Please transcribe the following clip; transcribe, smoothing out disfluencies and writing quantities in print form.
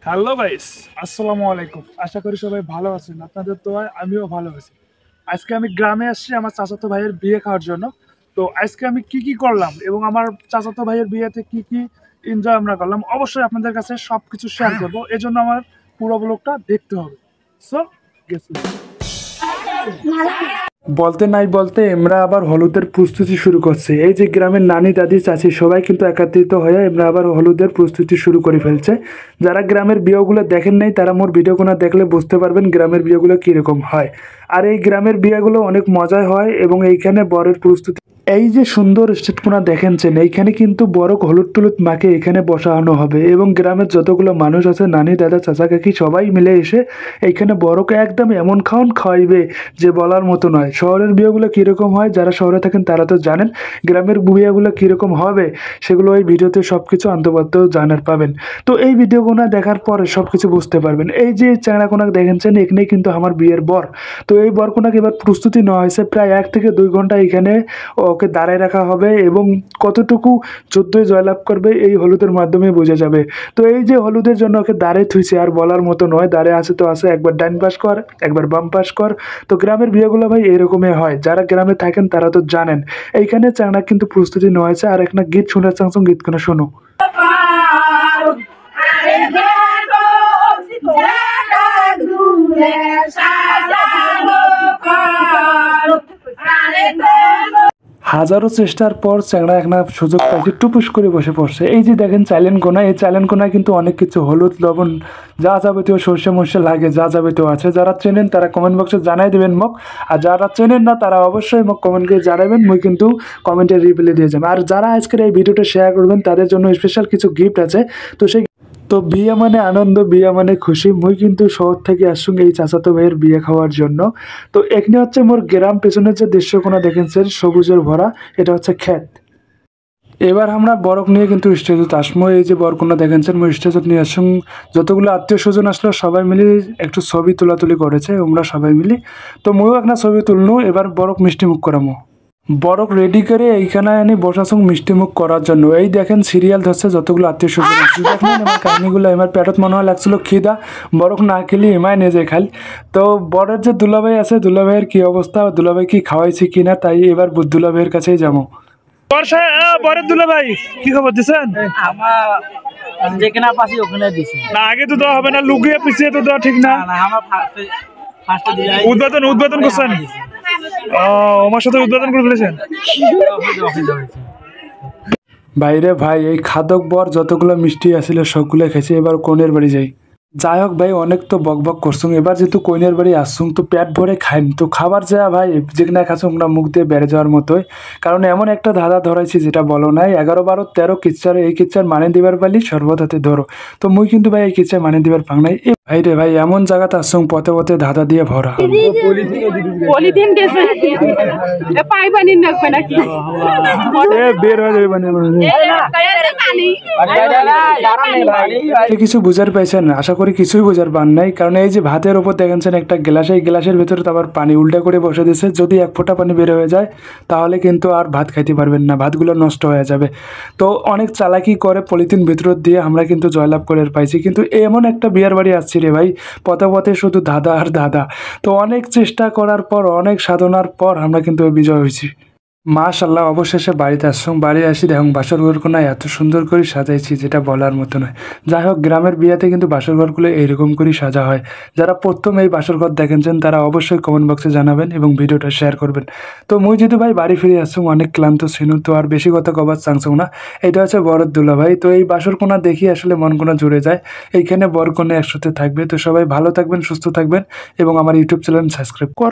Hello guys, আসসালামু আলাইকুম। আশা করি সবাই ভালো আছেন। আপনাদের দোয়ায় আমিও ভালো আছি। আজকে আমি গ্রামে আসছি আমার চাচাতো ভাইয়ের বিয়ে খাওয়ার জন্য। তো আজকে আমি কি করলাম এবং আমার চাচাতো ভাইয়ের বিয়েতে কি এনজয় আমরা করলাম, অবশ্যই আপনাদের কাছে সবকিছু শেয়ার করব। এজন্য আমার পুরো ব্লগটা দেখতে হবে। সো গেছি বলতে নাই বলতে আমরা আবার হলুদের প্রস্তুতি শুরু করছে। এই যে গ্রামের নানি দাদি চাচি সবাই কিন্তু একত্রিত হয়ে আমরা আবার হলুদের প্রস্তুতি শুরু করে ফেলছে। যারা গ্রামের বিয়েগুলো দেখেন নাই তারা মোর ভিডিওগুলো দেখলে বুঝতে পারবেন গ্রামের বিয়েগুলো কীরকম হয়। আর এই গ্রামের বিয়েগুলো অনেক মজায় হয় এবং এইখানে বরের প্রস্তুতি, এই যে সুন্দর স্টেটকোনা দেখেনছেন, এইখানে কিন্তু বড় হলুদ টুলুদ মাকে এখানে বসানো হবে এবং গ্রামের যতগুলো মানুষ আছে নানি দাদা চাচা কাকি সবাই মিলে এসে এইখানে বড়কে একদম এমন খাওয়াইবে যে বলার মতো নয়। শহরের বিয়েগুলো কীরকম হয় যারা শহরে থাকেন তারা তো জানেন, গ্রামের বিয়েগুলো কীরকম হবে সেগুলো এই ভিডিওতে সব কিছু আন্তঃপাদ্য জানার পাবেন। তো এই ভিডিওগুলো দেখার পরে সব কিছু বুঝতে পারবেন। এই যে চ্যাংড়াকোনাক দেখেনছেন এখানেই কিন্তু আমার বিয়ের বর। তো এই বরকোনাকে এবার প্রস্তুতি নেওয়া হয়েছে প্রায় 1 থেকে 2 ঘন্টা। এখানে ওকে দাঁড়ায় রাখা হবে এবং কতটুকু যুদ্ধে জয়লাভ করবে এই হলুদের মাধ্যমে বোঝা যাবে। তো এই যে হলুদের জন্য ওকে দাঁড়িয়ে থুইছে, আর বলার মতো নয়, দাঁড়িয়ে আছে তো আছে, একবার ডান পাশ কর একবার বাম পাশ কর। তো গ্রামের বিয়েগুলো ভাই এরকমই হয়, যারা গ্রামে থাকেন তারা তো জানেন। এইখানে চাংড়া কিন্তু প্রস্তুতি নেওয়া হয়েছে। আর একটা গীত শোনার চাংসং, গীত কোনো শোনো। হাজারো চেষ্টার পর চ্যাংড়া একটা সুযোগ পাইছে, টুপুস করে বসে পড়ছে। এই যে দেখেন চাইলেন কোনা, এই চাইলেন কোনায় কিন্তু অনেক কিছু হলুদ লবণ যা যাবতীয় সর্ষে মর্ষে লাগে, যা যাবতীয় আছে। যারা চেনেন তারা কমেন্ট বক্সে জানাই দেবেন মোক, আর যারা চেনেন না তারা অবশ্যই মোক কমেন্ট করে জানাবেন, মুই কিন্তু কমেন্টে রিপ্লাই দিয়ে যাবেন। আর যারা আজকের এই ভিডিওটা শেয়ার করবেন তাদের জন্য স্পেশাল কিছু গিফট আছে। তো বিয়ে মানে আনন্দ, বিয়ে মানে খুশি। মুই কিন্তু শহর থেকে আসুন এই চাচাতো ভাইয়ের বিয়ে খাওয়ার জন্য। তো এখানে হচ্ছে মোর গ্রাম, পেছনের যে দৃশ্যকোনা দেখেছেন সবুজের ভরা, এটা হচ্ছে ক্ষেত। এবার আমরা বরক নিয়ে কিন্তু স্টেজত আসবো। এই যে বরকন্যা দেখেছেন মই স্টেজত নিয়ে আসুন, যতগুলো আত্মীয় স্বজন আসলো সবাই মিলে একটু ছবি তোলাতুলি করেছে আমরা সবাই মিলে। তো ময়ও একটা ছবি তুলনু। এবার বরক মিষ্টি মুখ করামো। বরক রেডি করে এইখানে এনে বসাসং মিষ্টি মুখ করার জন্য। এই দেখেন সিরিয়াল ধরছে যতগুলো আত্মীয় স্বজন আছে। দেখেন আমার কাহিনিগুলো, আমার পেটত মনে হয় লাগছিল খিদা, বরক না খেলি এমায় নিয়ে যায় খাল। তো বরের যে দুলাভাই আছে, দুলাভাইয়ের কি অবস্থা, দুলাভাই কি খাওয়াইছে কিনা, তাই এবার দুলাভাইয়ের কাছেই যাবো। বরের দুলাভাই কি খবর দিছেন? যেখানে পাচ্ছি ওখানে দিছি না, আগে তো দেওয়া হবে না, লুকিয়ে পিছিয়ে তো দেওয়া ঠিক না। উদ্বোধন করছেন? আমার সাথে উদ্বোধন করে ফেলেছেন ভাইরে ভাই। এই খাদক বর যতগুলো মিষ্টি আসলে সবগুলো খেয়েছে। এবার কনের বাড়ি যাই। যাই হোক ভাই, অনেক তো বক বক করছুম। এবার যেহেতু কইনের বাড়ি আসছুম তো পেট ভরে খাইম। তো খাবার যা ভাই যেখানে খাচ্ছুম না মুখ দিয়ে বেড়ে যাওয়ার মতোই, কারণ এমন একটা ধাঁধা ধরাইছি যেটা বলো নাই। 11, 12, 13 কিচ্ছার, এই কিচ্ছার মানে দিবার পালি সর্বত হাতে ধরো। তো মুই কিন্তু ভাই এই কিচ্ছার মানে দিবার পাং নাই। ভাই রে ভাই, এমন জায়গাতে আসছুম পথে পথে ধাঁধা দিয়ে ভরা। বের হয়ে যাবে কিছু বুঝার পাইছেন? আশা করি কিছুই বোঝার পান নাই, কারণ এই যে ভাতের ওপর দেখেছেন একটা গ্লাস, এই গ্লাসের ভিতরে তো আবার পানি উল্টা করে বসে দিয়েছে। যদি 1 ফোঁটা পানি বের হয়ে যায় তাহলে কিন্তু আর ভাত খাইতে পারবেন না, ভাতগুলো নষ্ট হয়ে যাবে। তো অনেক চালাকি করে পলিথিন ভিতর দিয়ে আমরা কিন্তু জয়লাভ করে পাইছি। কিন্তু এমন একটা বিয়ের বাড়ি আসছি রে ভাই, পথে পথে শুধু ধাঁধা আর ধাঁধা। তো অনেক চেষ্টা করার পর, অনেক সাধনার পর আমরা কিন্তু বিজয় হয়েছি। মাশাল্লাহ, অবশেষে বাড়িতে আসছুম। বাড়ি আসি দেখুন বাসর ঘরগুলো এত সুন্দর করে সাজাইছি যেটা বলার মতো নয়। যাই হোক, গ্রামের বিয়েতে কিন্তু বাসর ঘরগুলো এইরকম করেই সাজা হয়। যারা প্রথম এই বাসর ঘর দেখেছেন তারা অবশ্যই কমেন্ট বক্সে জানাবেন এবং ভিডিওটা শেয়ার করবেন। তো মুই যেহেতু ভাই বাড়ি ফিরে আসছুম, অনেক ক্লান্ত ছিল, তো আর বেশি কথা কবার চাংছুম না। এটা হচ্ছে বরের দুলাভাই। তো এই বাসর কোনা দেখি আসলে মন কোনা জুড়ে যায়। এইখানে বর কনে একসাথে থাকবে। তো সবাই ভালো থাকবেন, সুস্থ থাকবেন এবং আমার ইউটিউব চ্যানেল সাবস্ক্রাইব কর।